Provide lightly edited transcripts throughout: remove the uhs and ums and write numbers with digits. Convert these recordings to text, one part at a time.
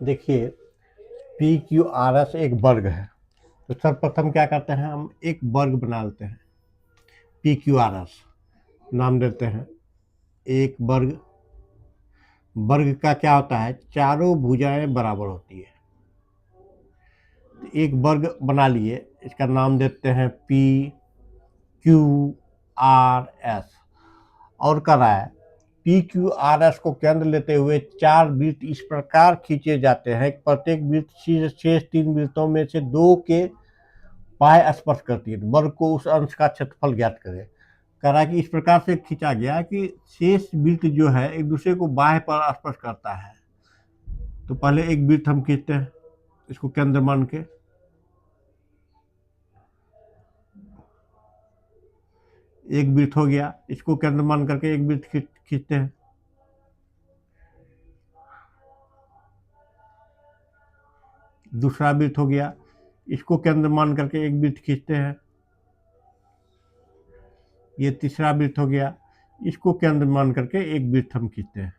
देखिए, P Q R S एक वर्ग है। तो सर्वप्रथम क्या करते हैं, हम एक वर्ग बना लेते हैं। पी क्यू आर एस नाम देते हैं एक वर्ग। वर्ग का क्या होता है, चारों भुजाएं बराबर होती है। तो एक वर्ग बना लिए, इसका नाम देते हैं पी क्यू आर एस। और कर रहा है, पी क्यू आर एस को केंद्र लेते हुए चार वृत्त इस प्रकार खींचे जाते हैं, प्रत्येक वृत्त शेष तीन वृत्तों में से दो के बाह्य स्पर्श करती है। वर्ग को उस अंश का क्षेत्रफल ज्ञात करें। कह रहा है कि इस प्रकार से खींचा गया कि शेष वृत्त जो है एक दूसरे को बाह्य पर स्पर्श करता है। तो पहले एक वृत्त हम खींचते हैं, इसको केंद्र मान के। एक वृत्त हो गया, इसको केंद्र मान करके एक वृत्त खींचते हैं। दूसरा वृत्त हो गया, इसको केंद्र मान करके एक वृत्त खींचते हैं। ये तीसरा वृत्त हो गया, इसको केंद्र मान करके एक वृत्त हम खींचते हैं।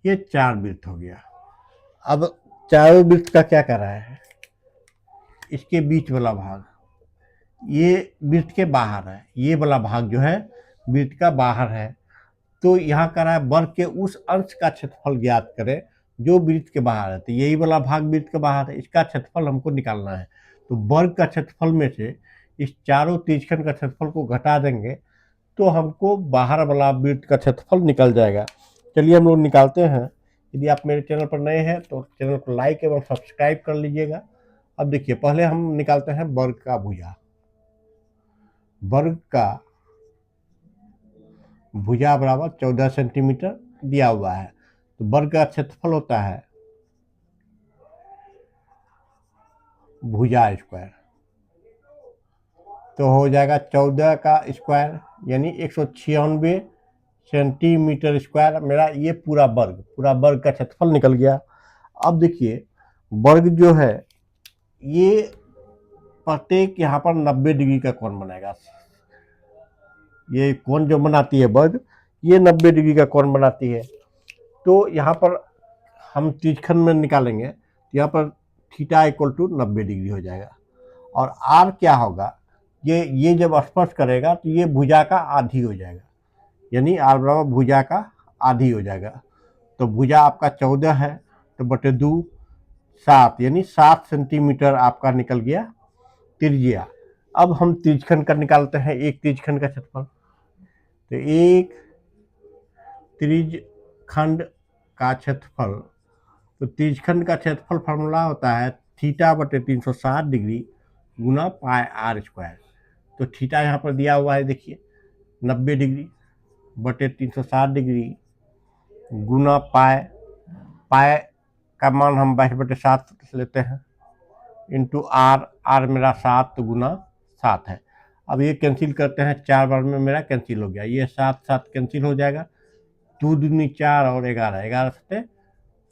ये चार वृत्त हो गया। अब चारों वृत्त का क्या कर रहा है, इसके बीच वाला भाग ये वृत्त के बाहर है, ये वाला भाग जो है वृत्त का बाहर है। तो यहाँ कर रहा है वर्ग के उस अंश का क्षेत्रफल ज्ञात करें जो वृत्त के बाहर है। तो यही वाला भाग वृत्त के बाहर है, इसका क्षेत्रफल हमको निकालना है। तो वर्ग का क्षेत्रफल में से इस चारों त्रिज्यखंड का क्षेत्रफल को घटा देंगे तो हमको बाहर वाला वृत्त का क्षेत्रफल निकल जाएगा। चलिए हम लोग निकालते हैं। यदि आप मेरे चैनल पर नए हैं तो चैनल को लाइक एवं सब्सक्राइब कर लीजिएगा। अब देखिए, पहले हम निकालते हैं वर्ग का भुजा। वर्ग का भुजा बराबर 14 सेंटीमीटर दिया हुआ है। तो वर्ग का क्षेत्रफल होता है भुजा स्क्वायर, तो हो जाएगा 14 का स्क्वायर यानी 196 सेंटीमीटर स्क्वायर। मेरा ये पूरा वर्ग का क्षेत्रफल निकल गया। अब देखिए, वर्ग जो है ये प्रत्येक यहाँ पर 90 डिग्री का कोण बनाएगा। ये कोण जो बनाती है वर्ग, ये 90 डिग्री का कोण बनाती है। तो यहाँ पर हम त्रिज्यखंड में निकालेंगे तो यहाँ पर थीटा इक्वल टू 90 डिग्री हो जाएगा। और आर क्या होगा, ये जब स्पर्श करेगा तो ये भुजा का आधी हो जाएगा, यानी आर बराबर भुजा का आधी हो जाएगा। तो भुजा आपका 14 है तो बटे 2 7, यानी 7 सेंटीमीटर आपका निकल गया त्रिज्या। अब हम त्रिज्यखंड का निकालते हैं, एक त्रिज्यखंड का क्षेत्रफल। तो एक त्रिज्यखंड का क्षेत्रफल, तो त्रिज्यखंड का क्षेत्रफल फार्मूला होता है थीटा बटे 360 डिग्री गुना पाई आर स्क्वायर। तो थीटा यहाँ पर दिया हुआ है, देखिए 90 डिग्री बटे 360 डिग्री गुना पाई। पाई का मान हम 22/7 लेते हैं इंटू आर। आर मेरा 7 गुना 7 है। अब ये कैंसिल करते हैं, 4 बार में मेरा कैंसिल हो गया, ये 7 7 कैंसिल हो जाएगा। 2 दूनी 4 और 11, 11 से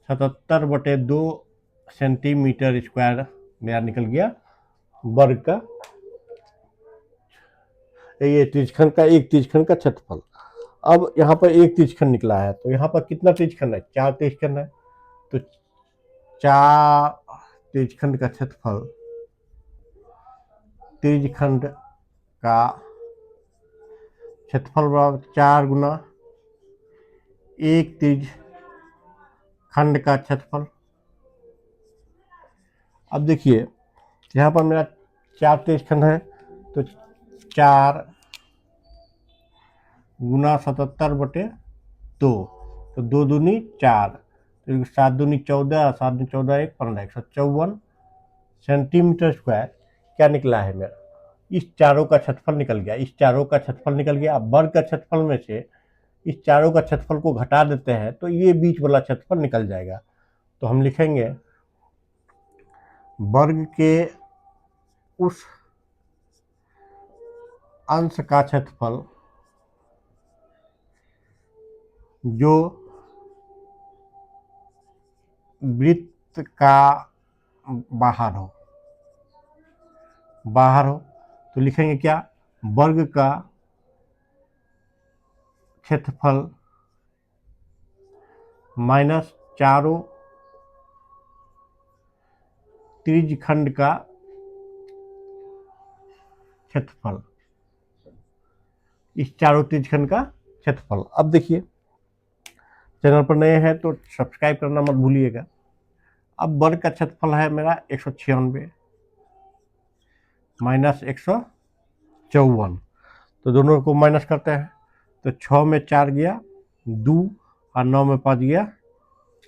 77/2 सेंटीमीटर स्क्वायर मेरा निकल गया वर्ग का, ये त्रिज्यखंड का, एक त्रिज्यखंड का क्षेत्रफल। अब यहाँ पर एक त्रिज्यखंड निकला है, तो यहाँ पर कितना त्रिज्यखंड है, 4 त्रिज्यखंड है। तो 4 त्रिज्यखंड का क्षेत्रफल, त्रिज्यखंड का क्षेत्रफल बराबर 4 गुना एक त्रिज्यखंड का क्षेत्रफल। अब देखिए, यहाँ पर मेरा 4 त्रिज्यखंड है, तो 4 गुना 77/2, तो 2 दूनी 4, तो 7 दूनी 14, 7 दूनी 14, 1 15, 154 सेंटीमीटर स्क्वायर क्या निकला है मेरा। इस चारों का क्षेत्रफल निकल गया, इस चारों का क्षेत्रफल निकल गया। अब वर्ग का क्षेत्रफल में से इस चारों का क्षेत्रफल को घटा देते हैं तो ये बीच वाला क्षेत्रफल निकल जाएगा। तो हम लिखेंगे वर्ग के उस अंश का क्षेत्रफल जो वृत्त का बाहर हो, तो लिखेंगे क्या, वर्ग का क्षेत्रफल माइनस चारों त्रिज्यखंड का क्षेत्रफल, इस चारों त्रिज्यखंड का क्षेत्रफल। अब देखिए, चैनल पर नए हैं तो सब्सक्राइब करना मत भूलिएगा। अब वर्ग का क्षेत्रफल है मेरा 196 माइनस 154, तो दोनों को माइनस करते हैं, तो 6 में 4 गया 2 और 9 में 5 गया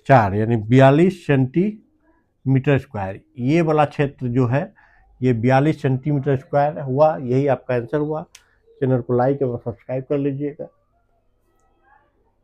4, यानी 42 सेंटीमीटर स्क्वायर। ये वाला क्षेत्र जो है ये 42 सेंटीमीटर स्क्वायर हुआ। यही आपका आंसर हुआ। चैनल को लाइक एवं सब्सक्राइब कर लीजिएगा।